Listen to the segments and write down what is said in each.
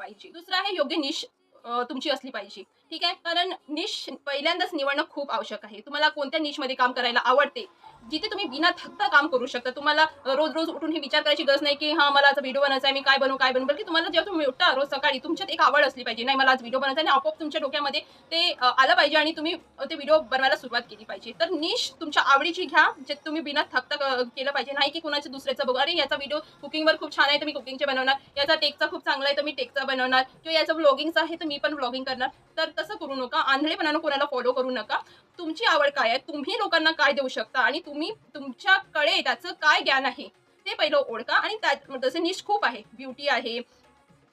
पाहिजे. दुसरं आहे योग्य निश तुमची असली पाहिजे. ठीक आहे. कारण निश पहिल्यांदाच निवडणं खूप आवश्यक आहे. तुम्हाला कोणत्या निशमध्ये काम करायला आवडते, जिथे तुम्ही बिना थकता काम करू शकता. तुम्हाला रोज-रोज उठून हे विचार करायची गरज नाही, की हां, मला आज व्हिडिओ बनवायचा आहे, मी काय बनवू, काय बनवू? बल्कि तुम्हाला जेव्हा तुम्ही उठता रोज सकाळी तुमच्यात एक आवड असली पाहिजे. नाही मला आज व्हिडिओ बनवायचा आहे आणि आपोआप तुमच्या डोक्यामध्ये ते आलं पाहिजे आणि तुम्ही ते व्हिडिओ बनवायला सुरुवात केली पाहिजे. तर निश तुमच्या आवडीची घ्या, जे तुम्ही बिना थकता केलं पाहिजे. नाही की कुणाच्या दुसऱ्याचं बघू, अरे याचा व्हिडिओ कुकिंगवर खूप छान आहे, तर मी कुकिंगचे बनवणार. याचा टेकचा खूप चांगला आहे, तर मी टेकचा बनवणार किंवा याचा व्लॉगिंगचा आहे, तर मी पण व्लॉगिंग करणार. तर तसं करू नका. आंधळेपणानं कोणाला फॉलो करू नका. तुमची आवड काय आहे? तुम्ही लोकांना काय देऊ शकता आणि तुम्ही तुमच्याकडे त्याचं काय ज्ञान आहे, ते पहिलं ओळखा आणि त्यात तसे निश खूप आहे. ब्युटी आहे,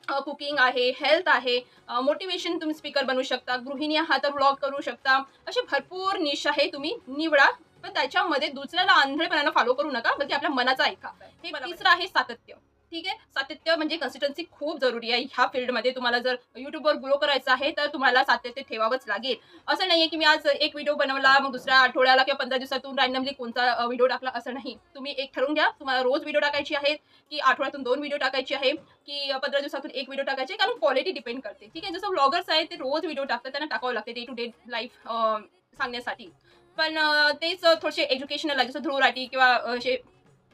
कुकिंग आहे, हेल्थ आहे, मोटिव्हेशन तुम्ही स्पीकर बनवू शकता, गृहिणी आहात तर व्लॉग करू शकता. असे भरपूर निश आहे, तुम्ही निवडा. पण त्याच्यामध्ये दुसऱ्याला आंधळेपणानं फॉलो करू नका, बल्कि आपल्या मनाचा ऐका. हे तिसरं आहे सातत्य. ठीक आहे. सातत्य म्हणजे कन्सिस्टन्सी खूप जरुरी आहे ह्या फील्डमध्ये. तुम्हाला जर YouTubeवर ग्रो करायचं आहे, तर तुम्हाला सातत्य ठेवावंच लागेल. असं नाहीये, की मी आज एक व्हिडिओ बनवला, मग दुसऱ्या आठवड्याला किंवा 15 दिवसातून रँडमली कोणता व्हिडिओ टाकला, असं नाही. तुम्ही एक ठरवून घ्या, तुम्हाला रोज व्हिडिओ टाकायची आहेत, की आठवड्यातून 2 व्हिडिओ टाकायचे आहे, की 15 दिवसातून 1 व्हिडिओ टाकायचे आहे. कारण क्वालिटी डिपेंड करते. ठीक आहे. जसं व्लॉगर्स आहेत, ते रोज व्हिडिओ टाकतात, त्यांना टाकावं लागते डे टू डे लाईफ सांगण्यासाठी. पण तेच थोडेसे एज्युकेशनल आहे, जसं ध्रुव राठी किंवा असे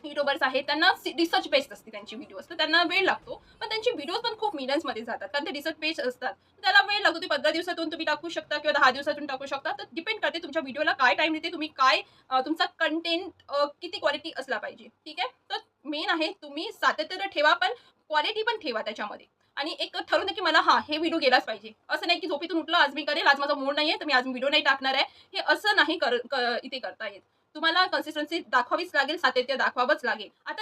यूट्यूबर्स आहेत, त्यांना रिसर्च बेस्ड असते त्यांची व्हिडिओज. तर त्यांना वेळ लागतो. पण त्यांची व्हिडिओज पण खूप मिलियन्समध्ये जातात. कारण ते रिसर्च बेस्ड असतात. तर त्याला वेळ लागतो. ते 15 दिवसातून तुम्ही टाकू शकता किंवा 10 दिवसातून टाकू शकता. तर डिपेंड करते तुमच्या व्हिडिओला काय टाईम देते, तुम्ही काय तुमचा कंटेंट किती क्वालिटी असला पाहिजे. ठीक आहे. तर मेन आहे तुम्ही सातत्य तर ठेवा, पण क्वालिटी पण ठेवा त्याच्यामध्ये. आणि एक ठरवून द्या, की मला हां, हे व्हिडिओ गेलाच पाहिजे. असं नाही, की झोपेतून उठलं, आज मी करेल, आज माझा मूड नाहीये, तर मी आज व्हिडिओ नाही टाकणार आहे. हे असं नाही इथे करता येत. तुम्हाला कन्सिस्टन्सी दाखवावीच लागेल, सातत्य दाखवावंच लागेल. आता